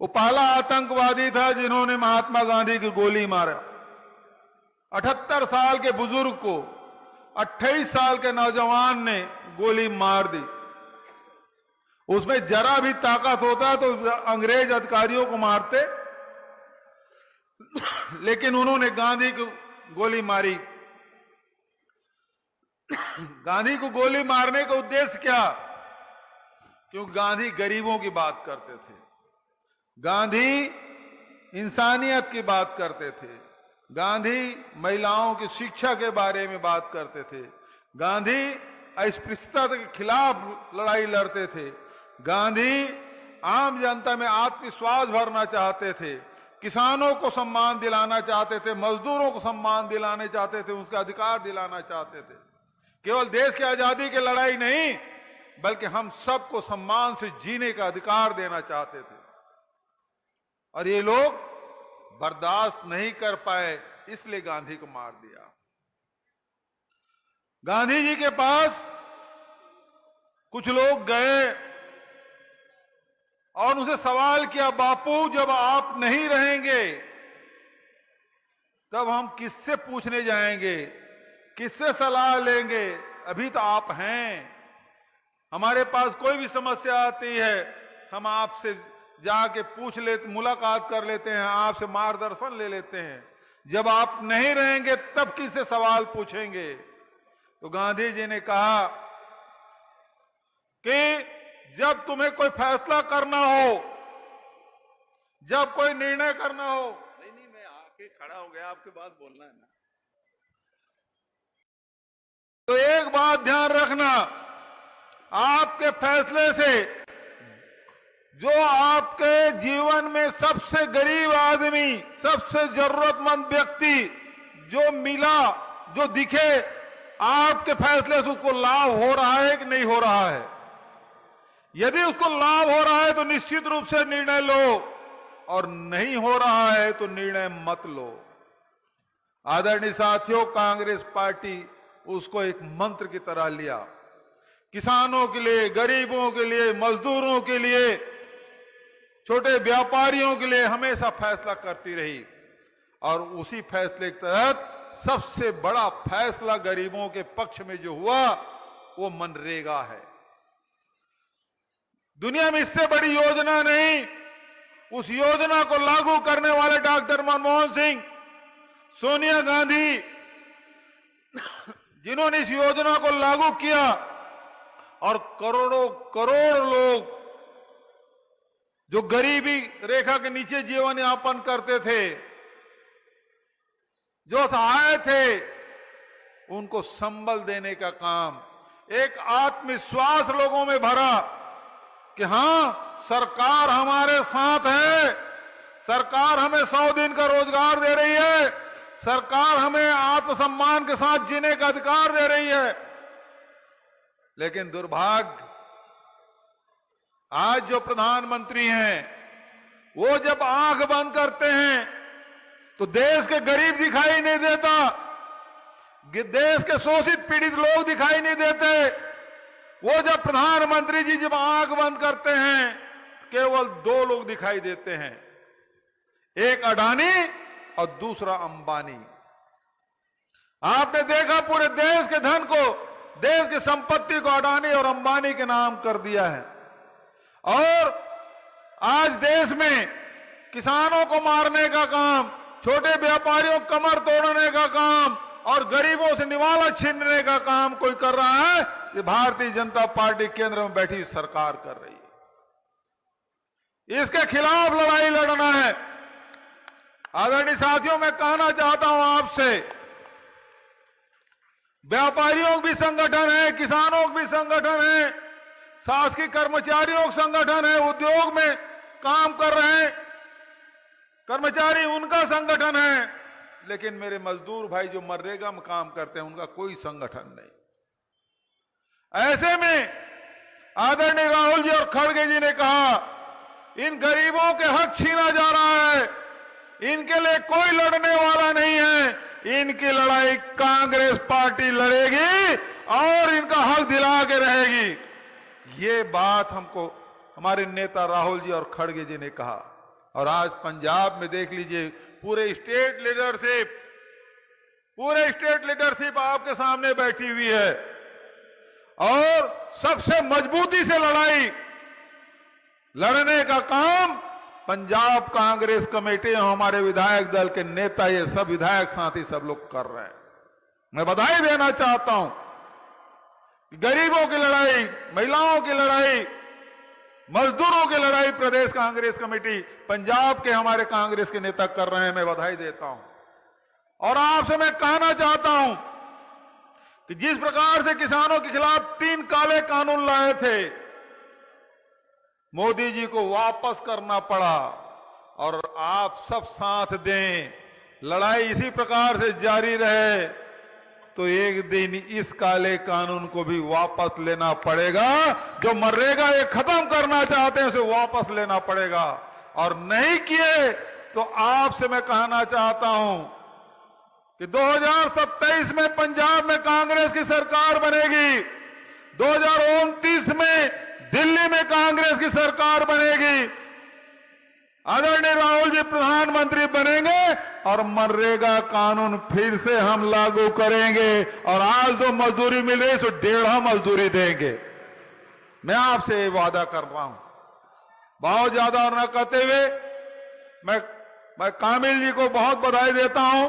वो पहला आतंकवादी था जिन्होंने महात्मा गांधी की गोली मारा। 78 साल के बुजुर्ग को 28 साल के नौजवान ने गोली मार दी। उसमें जरा भी ताकत होता तो अंग्रेज अधिकारियों को मारते, लेकिन उन्होंने गांधी को गोली मारी। गांधी को गोली मारने का उद्देश्य क्या? क्योंकि गांधी गरीबों की बात करते थे, गांधी इंसानियत की बात करते थे, गांधी महिलाओं की शिक्षा के बारे में बात करते थे, गांधी अस्पृश्यता के खिलाफ लड़ाई लड़ते थे, गांधी आम जनता में आत्मविश्वास भरना चाहते थे, किसानों को सम्मान दिलाना चाहते थे, मजदूरों को सम्मान दिलाने चाहते थे, उनका अधिकार दिलाना चाहते थे। केवल देश की आजादी की लड़ाई नहीं, बल्कि हम सबको सम्मान से जीने का अधिकार देना चाहते थे। और ये लोग बर्दाश्त नहीं कर पाए, इसलिए गांधी को मार दिया। गांधी जी के पास कुछ लोग गए और उनसे सवाल किया, बापू जब आप नहीं रहेंगे तब हम किससे पूछने जाएंगे, किससे सलाह लेंगे? अभी तो आप हैं, हमारे पास कोई भी समस्या आती है हम आपसे जाके पूछ लेते, मुलाकात कर लेते हैं, आपसे मार्गदर्शन ले लेते हैं। जब आप नहीं रहेंगे तब किससे सवाल पूछेंगे? तो गांधी जी ने कहा कि जब तुम्हें कोई फैसला करना हो, जब कोई निर्णय करना हो। नहीं, मैं आके खड़ा हो गया, आपके बात बोलना है ना। तो एक बात ध्यान रखना, आपके फैसले से जो आपके जीवन में सबसे गरीब आदमी, सबसे जरूरतमंद व्यक्ति जो मिला, जो दिखे, आपके फैसले से उसको लाभ हो रहा है कि नहीं हो रहा है? यदि उसको लाभ हो रहा है तो निश्चित रूप से निर्णय लो, और नहीं हो रहा है तो निर्णय मत लो। आदरणीय साथियों, कांग्रेस पार्टी उसको एक मंत्र की तरह लिया। किसानों के लिए, गरीबों के लिए, मजदूरों के लिए, छोटे व्यापारियों के लिए हमेशा फैसला करती रही। और उसी फैसले के तहत सबसे बड़ा फैसला गरीबों के पक्ष में जो हुआ वो मनरेगा है। दुनिया में इससे बड़ी योजना नहीं। उस योजना को लागू करने वाले डॉक्टर मनमोहन सिंह, सोनिया गांधी, जिन्होंने इस योजना को लागू किया, और करोड़ों करोड़ लोग जो गरीबी रेखा के नीचे जीवन यापन करते थे, जो सहाय थे, उनको संबल देने का काम, एक आत्मविश्वास लोगों में भरा कि हां, सरकार हमारे साथ है, सरकार हमें 100 दिन का रोजगार दे रही है, सरकार हमें आत्मसम्मान के साथ जीने का अधिकार दे रही है। लेकिन दुर्भाग्य, आज जो प्रधानमंत्री हैं, वो जब आंख बंद करते हैं तो देश के गरीब दिखाई नहीं देता, देश के शोषित पीड़ित लोग दिखाई नहीं देते। वो जब प्रधानमंत्री जी जब आंख बंद करते हैं, केवल 2 लोग दिखाई देते हैं, एक अडानी और दूसरा अंबानी। आपने देखा पूरे देश के धन को, देश की संपत्ति को अडानी और अंबानी के नाम कर दिया है। और आज देश में किसानों को मारने का काम, छोटे व्यापारियों को कमर तोड़ने का काम और गरीबों से निवाला छीनने का काम कोई कर रहा है, ये भारतीय जनता पार्टी केंद्र में बैठी सरकार कर रही है। इसके खिलाफ लड़ाई लड़ना है। आदरणीय साथियों, मैं कहना चाहता हूं आपसे, व्यापारियों का भी संगठन है, किसानों का भी संगठन है, शासकीय कर्मचारियों का संगठन है, उद्योग में काम कर रहे हैं कर्मचारी, उनका संगठन है। लेकिन मेरे मजदूर भाई जो मनरेगा में काम करते हैं, उनका कोई संगठन नहीं। ऐसे में आदरणीय राहुल जी और खड़गे जी ने कहा, इन गरीबों के हक छीना जा रहा है, इनके लिए कोई लड़ने वाला नहीं है, इनकी लड़ाई कांग्रेस पार्टी लड़ेगी और इनका हक दिला के रहेगी। ये बात हमको हमारे नेता राहुल जी और खड़गे जी ने कहा। और आज पंजाब में देख लीजिए पूरे स्टेट लीडरशिप आपके सामने बैठी हुई है और सबसे मजबूती से लड़ने का काम पंजाब कांग्रेस कमेटी और हमारे विधायक दल के नेता, ये सब विधायक साथी सब लोग कर रहे हैं। मैं बधाई देना चाहता हूं कि गरीबों की लड़ाई, महिलाओं की लड़ाई, मजदूरों की लड़ाई प्रदेश कांग्रेस कमेटी पंजाब के हमारे कांग्रेस के नेता कर रहे हैं। मैं बधाई देता हूं और आपसे मैं कहना चाहता हूं कि जिस प्रकार से किसानों के खिलाफ 3 काले कानून लाए थे, मोदी जी को वापस करना पड़ा और आप सब साथ दें, लड़ाई इसी प्रकार से जारी रहे तो एक दिन इस काले कानून को भी वापस लेना पड़ेगा। जो मनरेगा ये खत्म करना चाहते हैं उसे वापस लेना पड़ेगा और नहीं किए तो आपसे मैं कहना चाहता हूं कि 2027 में पंजाब में कांग्रेस की सरकार बनेगी, 2029 में दिल्ली में कांग्रेस की सरकार बनेगी, आदरणीय राहुल जी प्रधानमंत्री बनेंगे और मनरेगा कानून फिर से हम लागू करेंगे और आज जो मजदूरी मिल रही है तो 1.5 मजदूरी देंगे। मैं आपसे ये वादा कर रहा हूं। बहुत ज्यादा और न कहते हुए मैं कामिल जी को बहुत बधाई देता हूं।